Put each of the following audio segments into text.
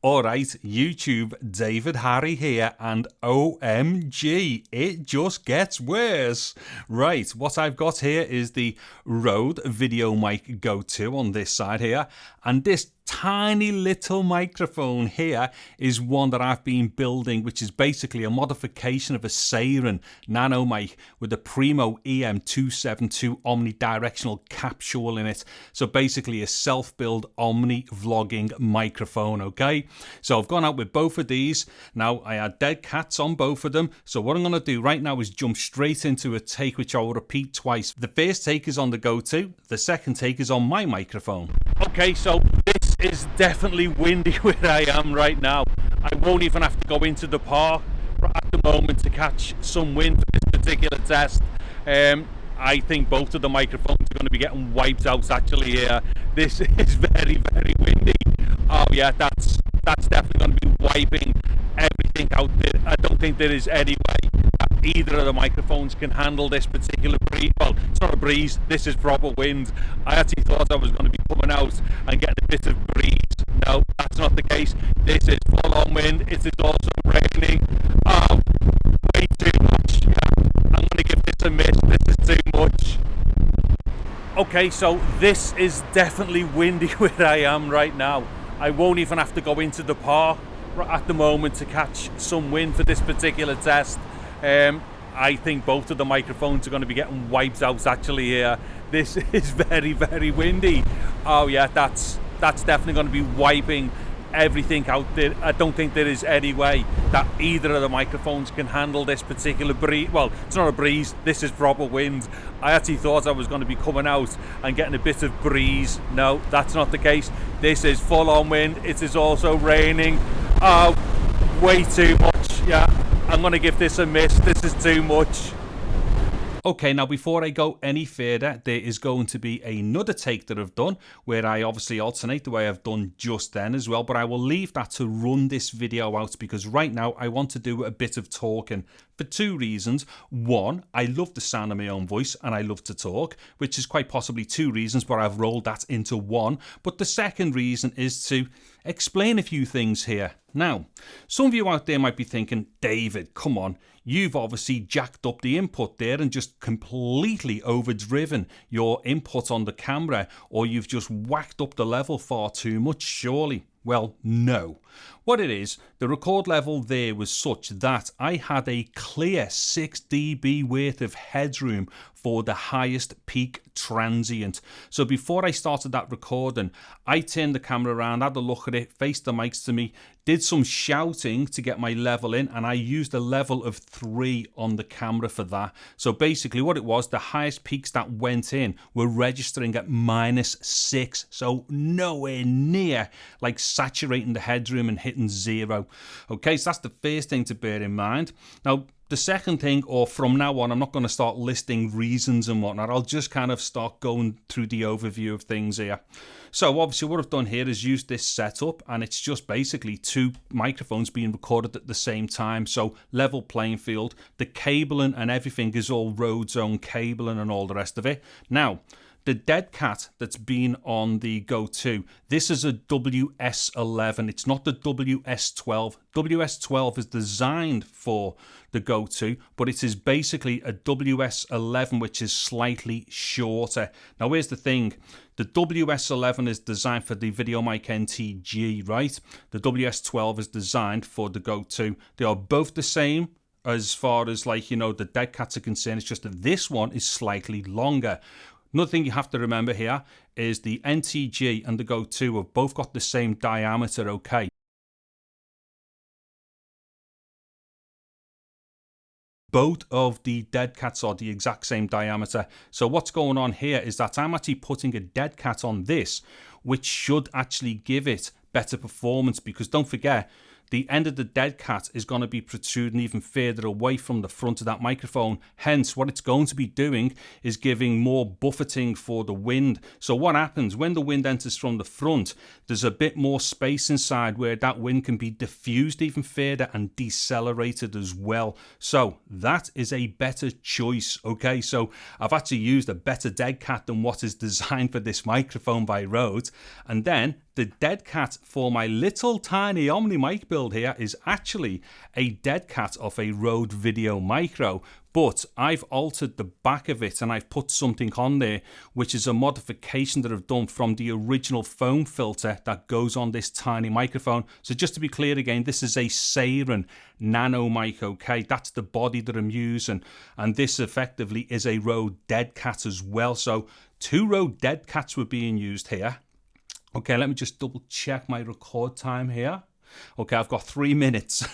Alright, YouTube, David Harry here, and OMG, it just gets worse. Right, what I've got here is the Rode VideoMic Go II on this side here, and this tiny little microphone here is one that I've been building, which is basically a modification of a Seiren Nano Mic with a Primo EM272 Omni directional capsule in it. So basically a self-build Omni vlogging microphone, okay? So I've gone out with both of these. Now I had dead cats on both of them. So what I'm going to do right now is jump straight into a take, which I will repeat twice. The first take is on the Go II. The second take is on my microphone. Okay, so this is definitely windy where I am right now. I won't even have to go into the park at the moment to catch some wind for this particular test. I think both of the microphones are going to be getting wiped out actually here. This is very, very windy. Oh yeah, that's definitely going to be wiping everything out there. I don't think there is any way that either of the microphones can handle this particular breeze. Well, it's not a breeze, this is proper wind. I actually thought I was going to be coming out and getting a bit of breeze. No, that's not the case. This is full on wind. It is also raining. Oh, way too much. Yeah, I'm going to give this a miss. This is too much. Okay, so this is definitely windy where I am right now. I won't even have to go into the park at the moment to catch some wind for this particular test. I think both of the microphones are going to be getting wiped out actually here. This is very, very windy. Oh yeah, that's definitely going to be wiping everything out there. I don't think there is any way that either of the microphones can handle this particular breeze. Well, it's not a breeze, this is proper wind. I actually thought I was going to be coming out and getting a bit of breeze. No, that's not the case. This is full on wind. It is also raining. Oh, way too much. Yeah, I'm going to give this a miss. This is too much. Okay, now before I go any further, there is going to be another take that I've done where I obviously alternate the way I've done just then as well, but I will leave that to run this video out because right now I want to do a bit of talking for two reasons. One, I love the sound of my own voice and I love to talk, which is quite possibly two reasons, but I've rolled that into one. But the second reason is to explain a few things here. Now, some of you out there might be thinking, David, come on, you've obviously jacked up the input there and just completely overdriven your input on the camera, or you've just whacked up the level far too much, surely. Well, no. What it is, the record level there was such that I had a clear 6 dB worth of headroom for the highest peak transient. So before I started that recording, I turned the camera around, had a look at it, faced the mics to me, did some shouting to get my level in, and I used a level of 3 on the camera for that. So basically what it was, the highest peaks that went in were registering at -6, so nowhere near like saturating the headroom and hitting 0. Okay, so that's the first thing to bear in mind. Now, the second thing, or from now on, I'm not going to start listing reasons and whatnot. I'll just kind of start going through the overview of things here. So obviously what I've done here is use this setup, and it's just basically two microphones being recorded at the same time. So level playing field, the cabling and everything is all Rode's own cabling and all the rest of it. Now, the deadcat that's been on the Go II, this is a WS11. It's not the WS12. WS12 is designed for the Go II, but it is basically a WS11, which is slightly shorter. Now, here's the thing. The WS11 is designed for the VideoMic NTG, right? The WS12 is designed for the Go II. They are both the same as far as, like, you know, the deadcats are concerned. It's just that this one is slightly longer. Another thing you have to remember here is the NTG and the Go II have both got the same diameter, okay? Both of the deadcats are the exact same diameter. So what's going on here is that I'm actually putting a deadcat on this, which should actually give it better performance, because don't forget, the end of the dead cat is going to be protruding even further away from the front of that microphone. Hence, what it's going to be doing is giving more buffeting for the wind. So what happens when the wind enters from the front, there's a bit more space inside where that wind can be diffused even further and decelerated as well. So that is a better choice. Okay, so I've actually used a better dead cat than what is designed for this microphone by Rode. And then the dead cat for my little tiny Omni mic build here is actually a dead cat of a Rode VideoMicro, but I've altered the back of it and I've put something on there which is a modification that I've done from the original foam filter that goes on this tiny microphone. So just to be clear again, this is a Seiren Nano Mic, okay? That's the body that I'm using, and this effectively is a Rode dead cat as well. So 2 Rode dead cats were being used here. Okay, let me just double check my record time here. Okay, I've got 3 minutes.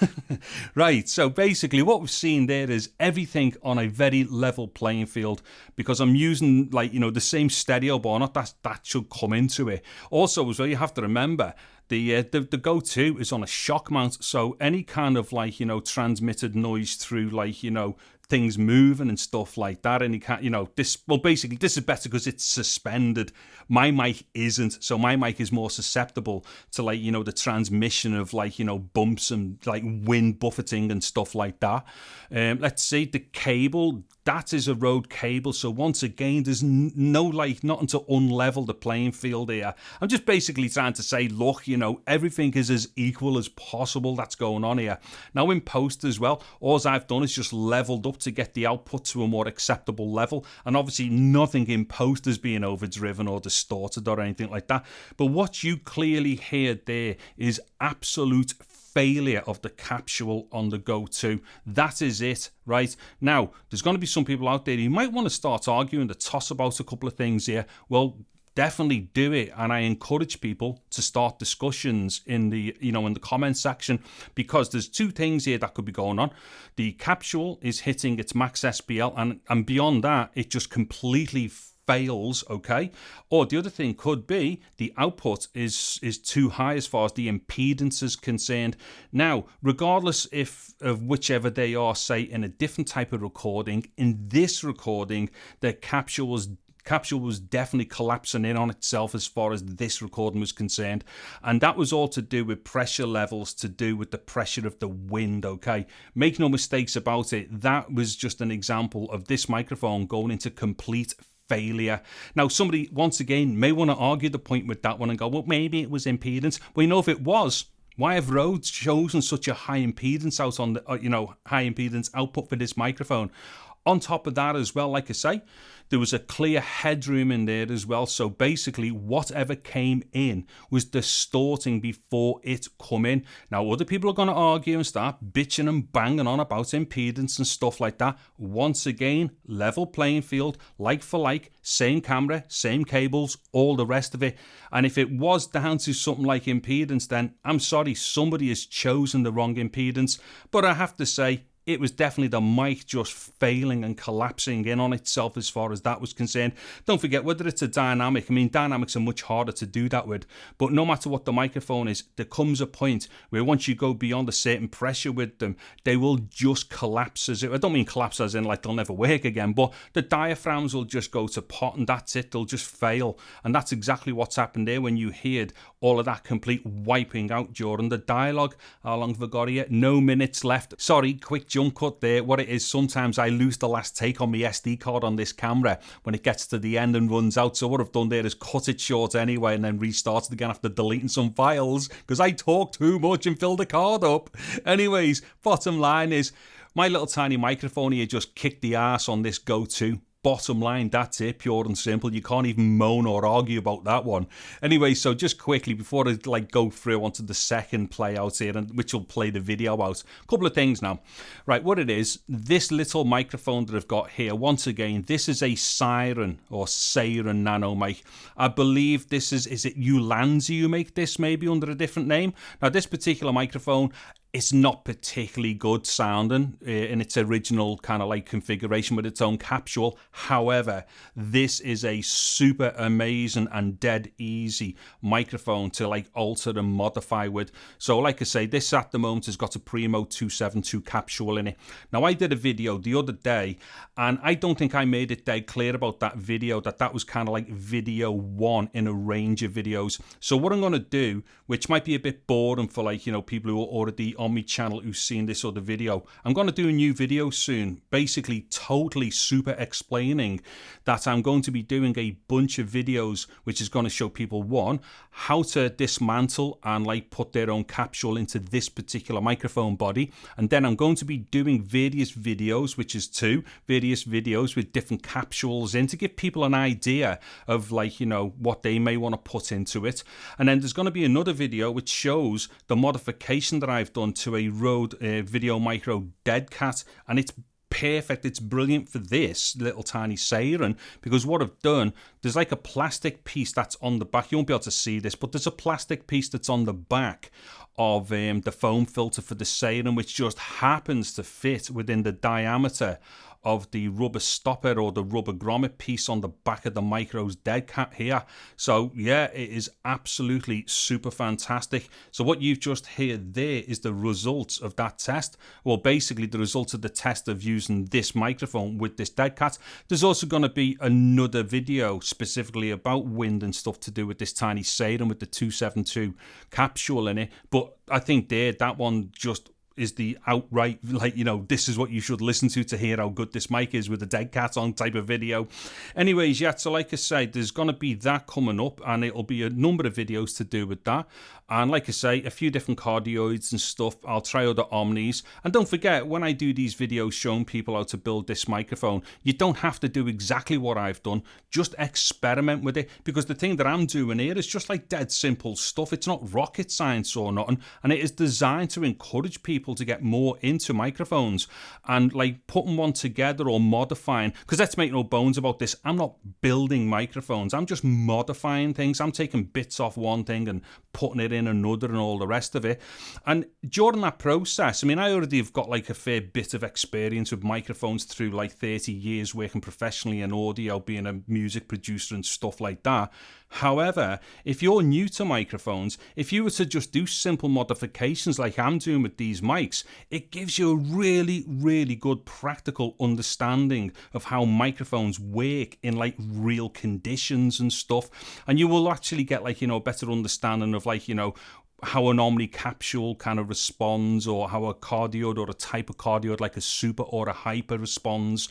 Right, so basically what we've seen there is everything on a very level playing field, because I'm using, like, you know, the same stereo bar, not that should come into it. Also as well, you have to remember, the Go II is on a shock mount, so any kind of, like, you know, transmitted noise through, like, you know, things moving and stuff like that, and you can't, you know, this, well, basically this is better because it's suspended. My mic isn't, so my mic is more susceptible to, like, you know, the transmission of, like, you know, bumps and, like, wind buffeting and stuff like that. Let's see, the cable, that is a Rode cable, so once again there's no, like, nothing to unlevel the playing field here. I'm just basically trying to say, look, you know, everything is as equal as possible that's going on here. Now in post as well, all I've done is just leveled up to get the output to a more acceptable level, and obviously nothing in post is being overdriven or distorted or anything like that. But what you clearly hear there is absolute failure of the capsule on the Go II. That is it, right? Now, there's going to be some people out there who might want to start arguing the toss about a couple of things here. Well, definitely do it, and I encourage people to start discussions in the, you know, in the comment section, because there's 2 things here that could be going on. The capsule is hitting its max SPL, and beyond that it just completely fails, okay? Or the other thing could be the output is too high as far as the impedance is concerned. Now, regardless of whichever they are, say in a different type of recording, in this recording the capsule was definitely collapsing in on itself as far as this recording was concerned, and that was all to do with pressure levels, to do with the pressure of the wind, okay? Make no mistakes about it, that was just an example of this microphone going into complete failure. Now somebody once again may want to argue the point with that one and go, well, maybe it was impedance. Well, you know, if it was, why have Rode chosen such a high impedance out on the, you know, high impedance output for this microphone? On top of that as well, like I say, there was a clear headroom in there as well. So basically whatever came in was distorting before it come in. Now other people are going to argue and start bitching and banging on about impedance and stuff like that. Once again, level playing field, like for like, same camera, same cables, all the rest of it. And if it was down to something like impedance, then I'm sorry, somebody has chosen the wrong impedance. But I have to say, it was definitely the mic just failing and collapsing in on itself as far as that was concerned. Don't forget, whether it's a dynamic, I mean, dynamics are much harder to do that with, but no matter what the microphone is, there comes a point where once you go beyond a certain pressure with them, they will just collapse. I don't mean collapse as in like they'll never work again, but the diaphragms will just go to pot and that's it, they'll just fail. And that's exactly what's happened there when you heard all of that complete wiping out during the dialogue. How long have I got here? No minutes left. Sorry, quick jump cut there. What it is, sometimes I lose the last take on my SD card on this camera when it gets to the end and runs out. So what I've done there is cut it short anyway and then restart it again after deleting some files because I talk too much and fill the card up. Anyways, bottom line is my little tiny microphone here just kicked the ass on this Go II. Bottom line, that's it, pure and simple. You can't even moan or argue about that one. Anyway, so just quickly before I go through onto the second play out here, and which will play the video out, a couple of things now. Right, what it is, this little microphone that I've got here, once again, this is a Sairen or Seiren Nano Mic. I believe this is it Ulanzi who make this, maybe under a different name? Now this particular microphone, it's not particularly good sounding in its original kind of like configuration with its own capsule. However, this is a super amazing and dead easy microphone to like alter and modify with. So like I say, this at the moment has got a Primo 272 capsule in it. Now I did a video the other day, and I don't think I made it dead clear about that video, that was kind of like video one in a range of videos. So what I'm going to do, which might be a bit boring for like, you know, people who are already on my channel who've seen this other video, I'm going to do a new video soon, basically totally super explaining that I'm going to be doing a bunch of videos which is going to show people, one, how to dismantle and like put their own capsule into this particular microphone body, and then I'm going to be doing various videos, which is two various videos with different capsules in, to give people an idea of like, you know, what they may want to put into it. And then there's going to be another video which shows the modification that I've done to a Rode VideoMicro deadcat, and it's perfect, it's brilliant for this little tiny Sairen, because what I've done, there's like a plastic piece that's on the back, you won't be able to see this, but there's a plastic piece that's on the back of the foam filter for the Sairen, which just happens to fit within the diameter of the rubber stopper or the rubber grommet piece on the back of the Micro's deadcat here. So yeah, it is absolutely super fantastic. So what you've just heard there is the results of that test. Well, basically the results of the test of using this microphone with this deadcat. There's also going to be another video specifically about wind and stuff to do with this tiny Sairen with the 272 capsule in it. But I think that one just is the outright, like, you know, this is what you should listen to hear how good this mic is with the deadcat on type of video. Anyways, yeah, so like I said, there's going to be that coming up, and it'll be a number of videos to do with that. And like I say, a few different cardioids and stuff. I'll try other Omnis. And don't forget, when I do these videos showing people how to build this microphone, you don't have to do exactly what I've done. Just experiment with it, because the thing that I'm doing here is just like dead simple stuff. It's not rocket science or nothing, and it is designed to encourage people to get more into microphones and like putting one together or modifying, because let's make no bones about this, I'm not building microphones, I'm just modifying things. I'm taking bits off one thing and putting it in another and all the rest of it. And during that process, I mean, I already have got like a fair bit of experience with microphones through like 30 years working professionally in audio, being a music producer and stuff like that. However, if you're new to microphones, if you were to just do simple modifications like I'm doing with these mics, it gives you a really, really good practical understanding of how microphones work in like real conditions and stuff. And you will actually get like, you know, a better understanding of like, you know, how an Omni capsule kind of responds, or how a cardioid or a type of cardioid like a super or a hyper responds.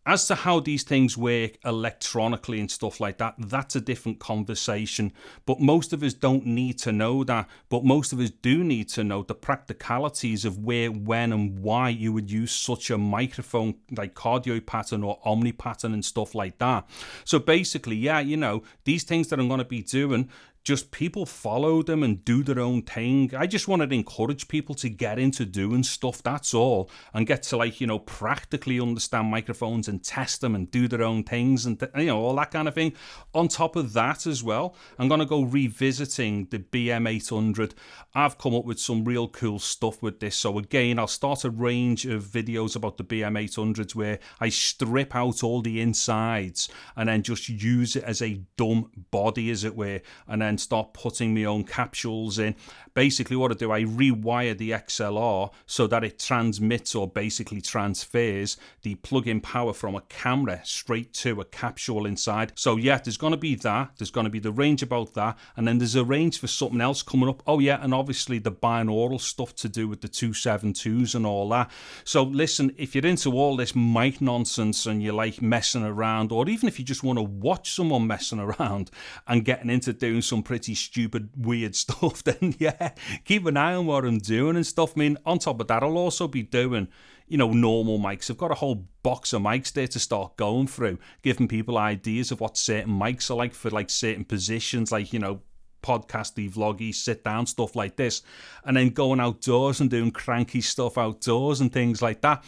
As to how these things work electronically and stuff like that, that's a different conversation. But most of us don't need to know that. But most of us do need to know the practicalities of where, when, and why you would use such a microphone like cardioid pattern or Omni pattern and stuff like that. So basically, yeah, you know, these things that I'm going to be doing, just people follow them and do their own thing. I just wanted to encourage people to get into doing stuff, that's all, and get to like, you know, practically understand microphones and test them and do their own things and you know, all that kind of thing. On top of that as well, I'm going to go revisiting the BM800. I've come up with some real cool stuff with this. So again, I'll start a range of videos about the BM800s where I strip out all the insides and then just use it as a dumb body, as it were, and then start putting my own capsules in. Basically what I do, I rewire the XLR so that it transmits or basically transfers the plug-in power from a camera straight to a capsule inside. So yeah, there's going to be that. There's going to be the range about that. And then there's a range for something else coming up. Oh yeah, and obviously the binaural stuff to do with the 272s and all that. So listen, if you're into all this mic nonsense and you like messing around, or even if you just want to watch someone messing around and getting into doing some pretty stupid, weird stuff, then yeah, keep an eye on what I'm doing and stuff. I mean, on top of that, I'll also be doing, you know, normal mics. I've got a whole box of mics there to start going through, giving people ideas of what certain mics are like for like certain positions, like, you know, podcasty, vloggy, sit down stuff like this, and then going outdoors and doing cranky stuff outdoors and things like that.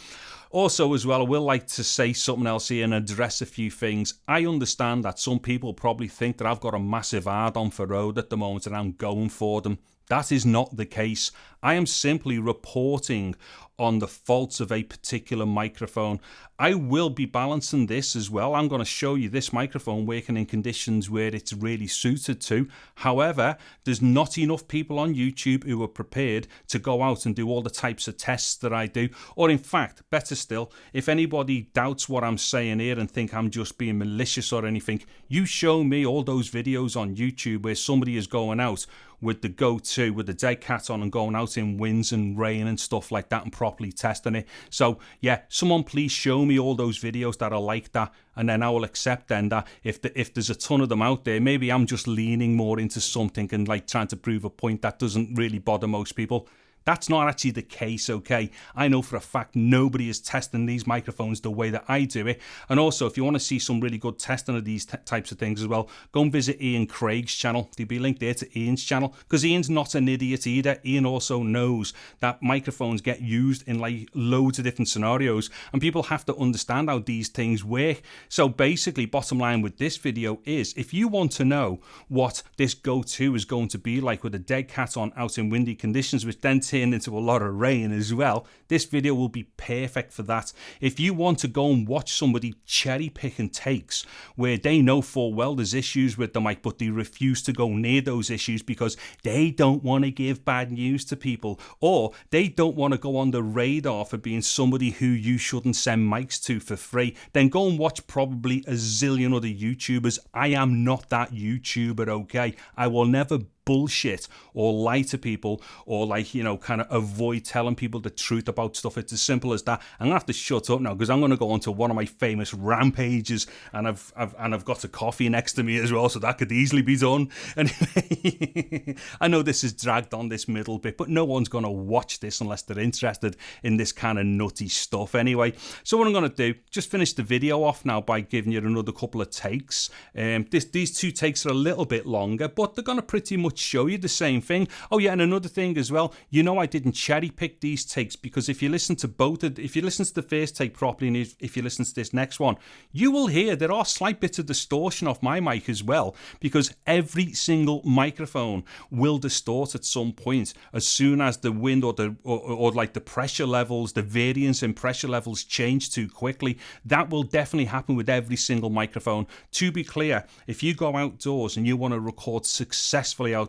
Also as well, I will like to say something else here and address a few things. I understand that some people probably think that I've got a massive hard-on for Rode at the moment and I'm going for them. That is not the case. I am simply reporting on the faults of a particular microphone. I will be balancing this as well. I'm going to show you this microphone working in conditions where it's really suited to. However, there's not enough people on YouTube who are prepared to go out and do all the types of tests that I do. Or in fact, better still, if anybody doubts what I'm saying here and think I'm just being malicious or anything, you show me all those videos on YouTube where somebody is going out with the Go II, with the deadcat on and going out in winds and rain and stuff like that and properly testing it. So yeah, someone please show me all those videos that are like that, and then I will accept then that if there's a ton of them out there, maybe I'm just leaning more into something and like trying to prove a point that doesn't really bother most people. That's not actually the case, okay? I know for a fact nobody is testing these microphones the way that I do it. And also, if you want to see some really good testing of these types of things as well, go and visit Ian Craig's channel. There'll be a link there to Ian's channel, because Ian's not an idiot either. Ian also knows that microphones get used in like loads of different scenarios, and people have to understand how these things work. So basically, bottom line with this video is, if you want to know what this Go II is going to be like with a deadcat on out in windy conditions, which then into a lot of rain as well, this video will be perfect for that. If you want to go and watch somebody cherry picking takes where they know full well there's issues with the mic, but they refuse to go near those issues because they don't want to give bad news to people, or they don't want to go on the radar for being somebody who you shouldn't send mics to for free, then go and watch probably a zillion other YouTubers. I am not that YouTuber, okay? I will never bullshit or lie to people or like, you know, kind of avoid telling people the truth about stuff. It's as simple as that. I'm gonna have to shut up now because I'm gonna go on to one of my famous rampages, and I've got a coffee next to me as well, so that could easily be done. Anyway, I know this is dragged on this middle bit, but no one's gonna watch this unless they're interested in this kind of nutty stuff anyway. So what I'm gonna do, just finish the video off now by giving you another couple of takes. These two takes are a little bit longer, but they're gonna pretty much show you the same thing. Oh yeah, and another thing as well, you know, I didn't cherry pick these takes because if you listen to if you listen to the first take properly and if you listen to this next one, you will hear there are slight bits of distortion off my mic as well, because every single microphone will distort at some point as soon as the wind or like the pressure levels, the variance in pressure levels change too quickly. That will definitely happen with every single microphone. To be clear, if you go outdoors and you want to record successfully outdoors,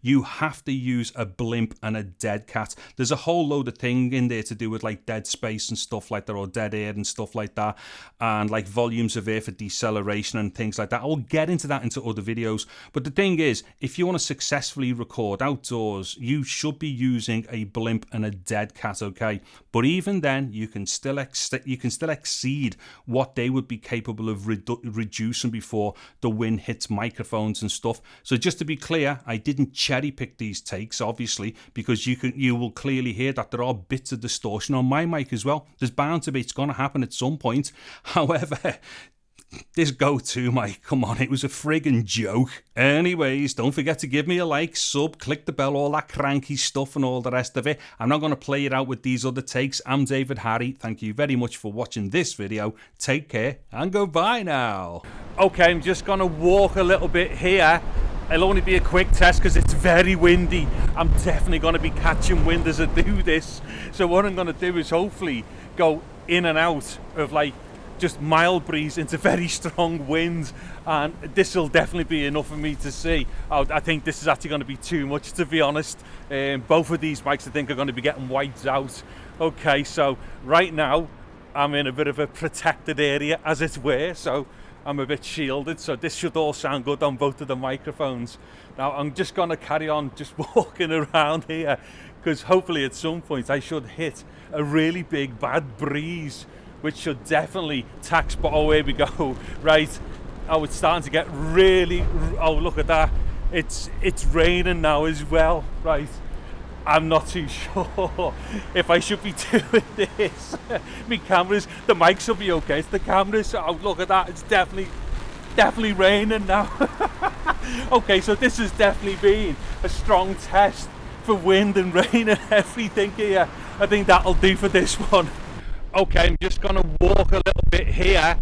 you have to use a blimp and a deadcat. There's a whole load of thing in there to do with like dead space and stuff like that, or dead air and stuff like that, and like volumes of air for deceleration and things like that. I will get into that into other videos, but the thing is, if you want to successfully record outdoors, you should be using a blimp and a deadcat, okay? But even then, you can still exceed what they would be capable of reducing before the wind hits microphones and stuff. So just to be clear, I didn't cherry pick these takes, obviously, because you will clearly hear that there are bits of distortion on my mic as well. There's bound to be, it's going to happen at some point. However, this Go II mic, come on, it was a friggin' joke. Anyways, don't forget to give me a like, sub, click the bell, all that cranky stuff and all the rest of it. I'm not going to play it out with these other takes. I'm David Harry. Thank you very much for watching this video. Take care and goodbye now. Okay, I'm just going to walk a little bit here. It'll only be a quick test because it's very windy. I'm definitely going to be catching wind as I do this. So what I'm going to do is hopefully go in and out of like just mild breeze into very strong winds, and this will definitely be enough for me to see. I think this is actually going to be too much, to be honest. Both of these mics I think are going to be getting wiped out. Okay, so right now I'm in a bit of a protected area, as it were, so I'm a bit shielded, so this should all sound good on both of the microphones. Now I'm just going to carry on just walking around here, because hopefully at some point I should hit a really big bad breeze, which should definitely tax. But oh, here we go. Right, oh, it's starting to get really, oh, look at that. It's raining now as well. Right, I'm not too sure if I should be doing this. My cameras, the mics will be okay. It's the cameras. Oh, look at that. It's definitely raining now. Okay, so this has definitely been a strong test for wind and rain and everything here. I think that'll do for this one. Okay, I'm just going to walk a little bit here.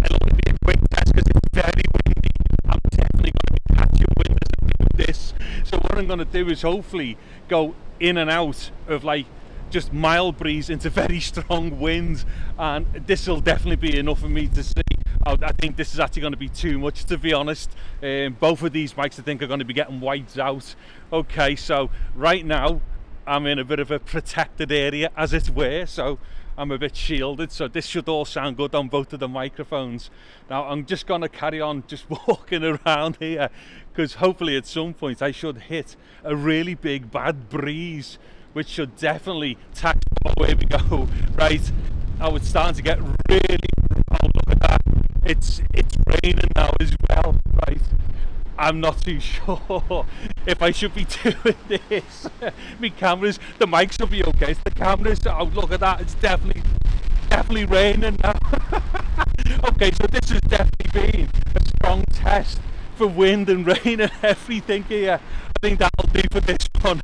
It'll only be a quick test because it's very windy. I'm definitely going to be catching wind as I do this. So what I'm going to do is hopefully go in and out of like just mild breeze into very strong winds, and this will definitely be enough for me to see. I think this is actually going to be too much, to be honest. Both of these mics I think are going to be getting wiped out. Okay, so right now I'm in a bit of a protected area, as it were, so I'm a bit shielded, so this should all sound good on both of the microphones. Now I'm just going to carry on just walking around here, because hopefully at some point I should hit a really big bad breeze, which should definitely tackle where we go. Right, oh, it's starting to get really, oh look at that, it's raining now as well. Right, I'm not too sure if I should be doing this. My cameras, the mics will be okay, it's the cameras, oh look at that, it's definitely raining now. Okay, so this has definitely been a strong test for wind and rain and everything here. I think that'll do for this one.